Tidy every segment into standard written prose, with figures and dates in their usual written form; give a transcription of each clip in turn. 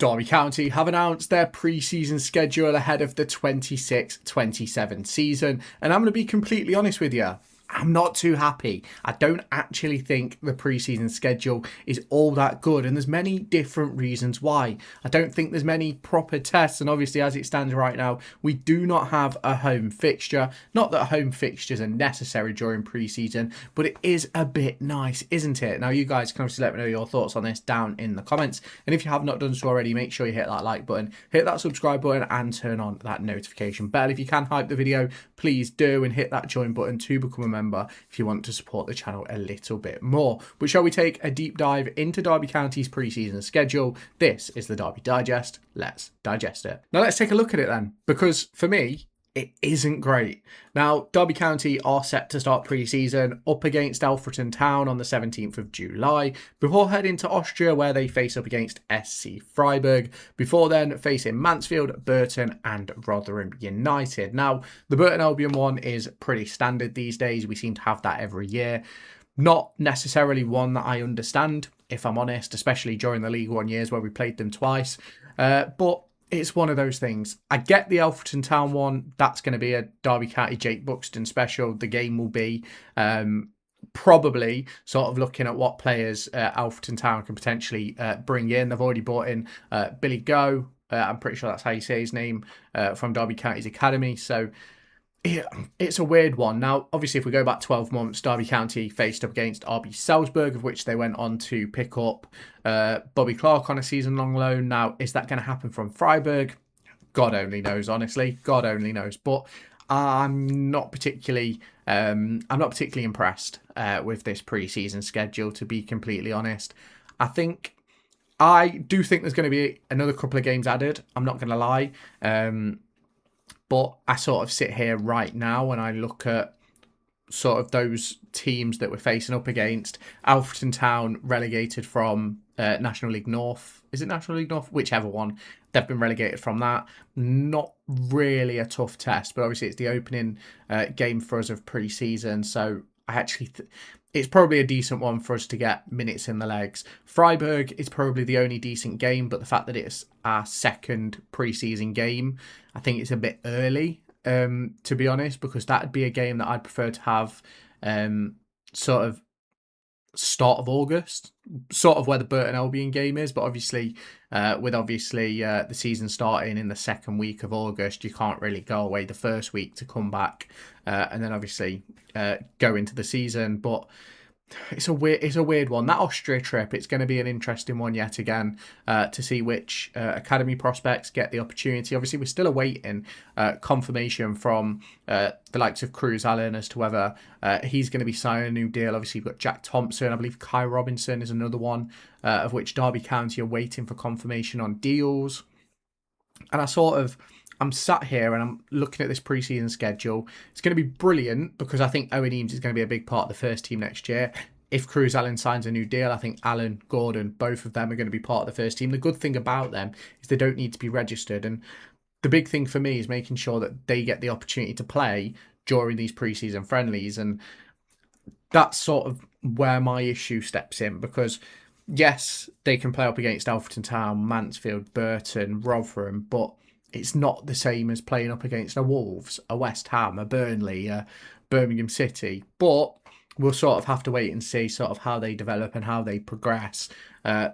Derby County have announced their pre-season schedule ahead of the 26-27 season, and I'm going to be completely honest with you. I'm not too happy. I don't actually think the pre-season schedule is all that good, and there's many different reasons why. I don't think there's many proper tests, and obviously as it stands right now, we do not have a home fixture. Not that home fixtures are necessary during pre-season, but it is a bit nice, isn't it? Now you guys can obviously let me know your thoughts on this down in the comments, and if you have not done so already, make sure you hit that like button, hit that subscribe button, and turn on that notification bell. If you can hype the video, please do, and hit that join button to become a member if you want to support the channel a little bit more. But shall we take a deep dive into Derby County's pre-season schedule? This is the Derby Digest. Let's digest it. Now let's take a look at it then, because for me, it isn't great. Now, Derby County are set to start pre-season up against Alfreton Town on the 17th of July, before heading to Austria where they face up against SC Freiburg, before then facing Mansfield, Burton and Rotherham United. Now, the Burton Albion one is pretty standard these days. We seem to have that every year. Not necessarily one that I understand, if I'm honest, especially during the League One years where we played them twice. But it's one of those things. I get the Alfreton Town one. That's going to be a Derby County Jake Buxton special. The game will be probably sort of looking at what players Alfreton Town can potentially bring in. They've already brought in Billy Go. I'm pretty sure that's how you say his name, from Derby County's academy. So it's a weird one. Now, obviously, if we go back 12 months, Derby County faced up against RB Salzburg, of which they went on to pick up Bobby Clark on a season-long loan. Now, is that going to happen from Freiburg? God only knows, honestly. God only knows. But I'm not particularly impressed with this pre-season schedule, to be completely honest. I do think there's going to be another couple of games added. I'm not going to lie. But I sort of sit here right now and I look at sort of those teams that we're facing up against. Alfreton Town relegated from National League North. Is it National League North? Whichever one. They've been relegated from that. Not really a tough test, but obviously it's the opening game for us of pre-season. So I actually it's probably a decent one for us to get minutes in the legs. Freiburg is probably the only decent game, but the fact that it's our second pre-season game, I think it's a bit early, to be honest, because that'd be a game that I'd prefer to have sort of start of August, sort of where the Burton Albion game is. But obviously, with the season starting in the second week of August, you can't really go away the first week to come back and then obviously go into the season. But it's a weird one. That Austria trip, it's going to be an interesting one yet again to see which academy prospects get the opportunity. Obviously, we're still awaiting confirmation from the likes of Cruz Allen as to whether he's going to be signing a new deal. Obviously, you've got Jack Thompson. I believe Kai Robinson is another one of which Derby County are waiting for confirmation on deals. And I'm sat here and I'm looking at this preseason schedule. It's going to be brilliant because I think Owen Eames is going to be a big part of the first team next year. If Cruz Allen signs a new deal, I think Allen, Gordon, both of them are going to be part of the first team. The good thing about them is they don't need to be registered. And the big thing for me is making sure that they get the opportunity to play during these preseason friendlies. And that's sort of where my issue steps in, because yes, they can play up against Alfreton Town, Mansfield, Burton, Rotherham, but it's not the same as playing up against a Wolves, a West Ham, a Burnley, a Birmingham City. But we'll sort of have to wait and see sort of how they develop and how they progress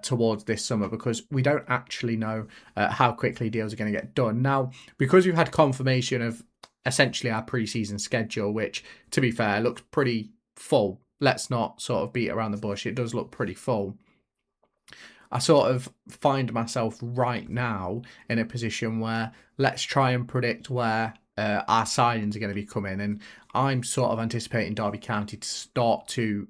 towards this summer, because we don't actually know how quickly deals are going to get done. Now, because we've had confirmation of essentially our pre-season schedule, which, to be fair, looks pretty full. Let's not sort of beat around the bush. It does look pretty full. I sort of find myself right now in a position where let's try and predict where our signings are going to be coming. And I'm sort of anticipating Derby County to start to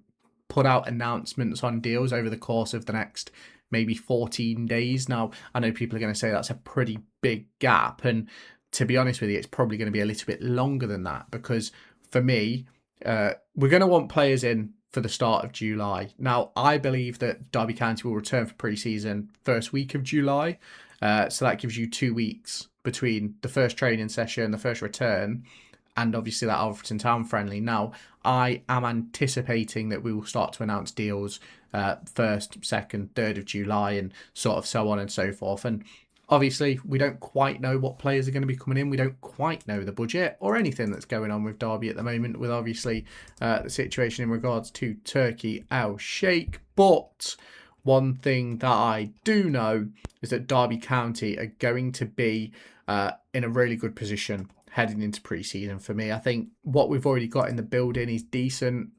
put out announcements on deals over the course of the next maybe 14 days. Now, I know people are going to say that's a pretty big gap. And to be honest with you, it's probably going to be a little bit longer than that, because for me, we're going to want players in for the start of July. Now, I believe that Derby County will return for pre-season first week of July. So that gives you 2 weeks between the first training session, the first return, and obviously that Alfreton Town friendly. Now, I am anticipating that we will start to announce deals 1st, 2nd, 3rd of July and sort of so on and so forth. And obviously, we don't quite know what players are going to be coming in. We don't quite know the budget or anything that's going on with Derby at the moment, with obviously the situation in regards to Turkey Al Sheikh. But one thing that I do know is that Derby County are going to be in a really good position heading into pre-season for me. I think what we've already got in the building is decent.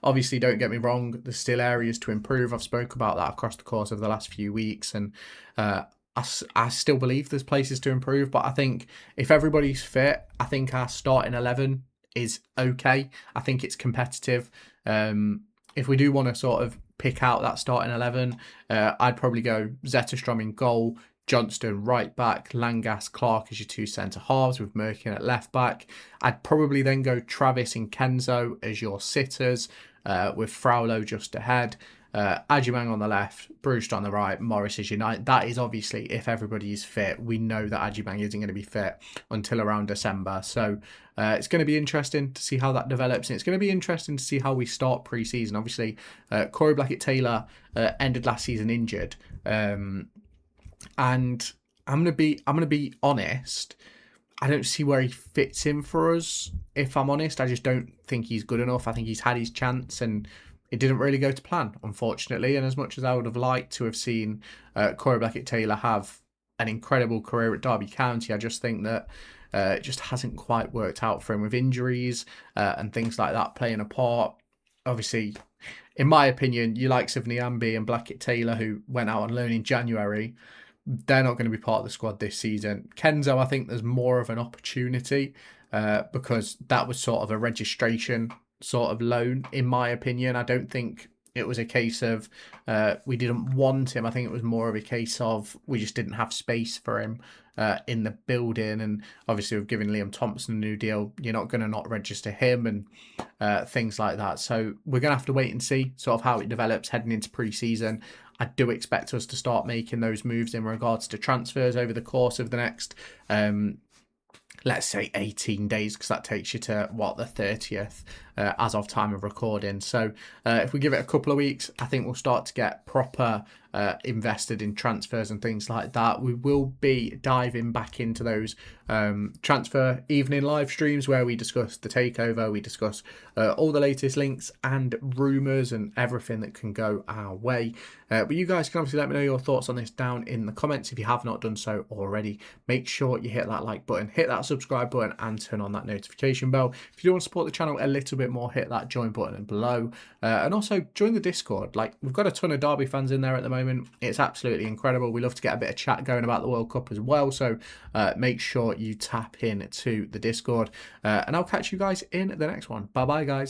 Obviously, don't get me wrong, there's still areas to improve. I've spoke about that across the course of the last few weeks, and I still believe there's places to improve. But I think if everybody's fit, I think our starting 11 is okay. I think it's competitive. If we do want to sort of pick out that starting 11, I'd probably go Zetterstrom in goal, Johnston right back, Langas, Clark as your two centre halves with Merkin at left back. I'd probably then go Travis and Kenzo as your sitters, with Fraulo just ahead. Ajimang on the left, Brewster on the right, Morris as your night. That is obviously if everybody is fit. We know that Ajimang isn't going to be fit until around December. So it's going to be interesting to see how that develops. And it's going to be interesting to see how we start pre-season. Obviously, Corey Blackett-Taylor ended last season injured. And I'm gonna be honest. I don't see where he fits in for us. If I'm honest, I just don't think he's good enough. I think he's had his chance and it didn't really go to plan, unfortunately. And as much as I would have liked to have seen Corey Blackett-Taylor have an incredible career at Derby County, I just think that it just hasn't quite worked out for him with injuries and things like that playing a part. Obviously, in my opinion, you likes of Niambi and Blackett-Taylor, who went out on loan in January, they're not going to be part of the squad this season. Kenzo, I think there's more of an opportunity because that was sort of a registration sort of loan, in my opinion. I don't think it was a case of we didn't want him. I think it was more of a case of we just didn't have space for him in the building. And obviously, we've given Liam Thompson a new deal. You're not going to not register him and things like that. So we're going to have to wait and see sort of how it develops heading into pre-season. I do expect us to start making those moves in regards to transfers over the course of the next, let's say 18 days, because that takes you to, the 30th as of time of recording. So if we give it a couple of weeks, I think we'll start to get proper invested in transfers and things like that. We will be diving back into those transfer evening live streams where we discuss the takeover, we discuss all the latest links and rumours and everything that can go our way. But you guys can obviously let me know your thoughts on this down in the comments if you have not done so already. Make sure you hit that like button, hit that subscribe button and turn on that notification bell. If you do want to support the channel a little bit more, hit that join button below. And also join the Discord. Like, we've got a ton of Derby fans in there at the moment. It's absolutely incredible. We love to get a bit of chat going about the World Cup as well. So make sure you tap in to the Discord. And I'll catch you guys in the next one. Bye bye, guys.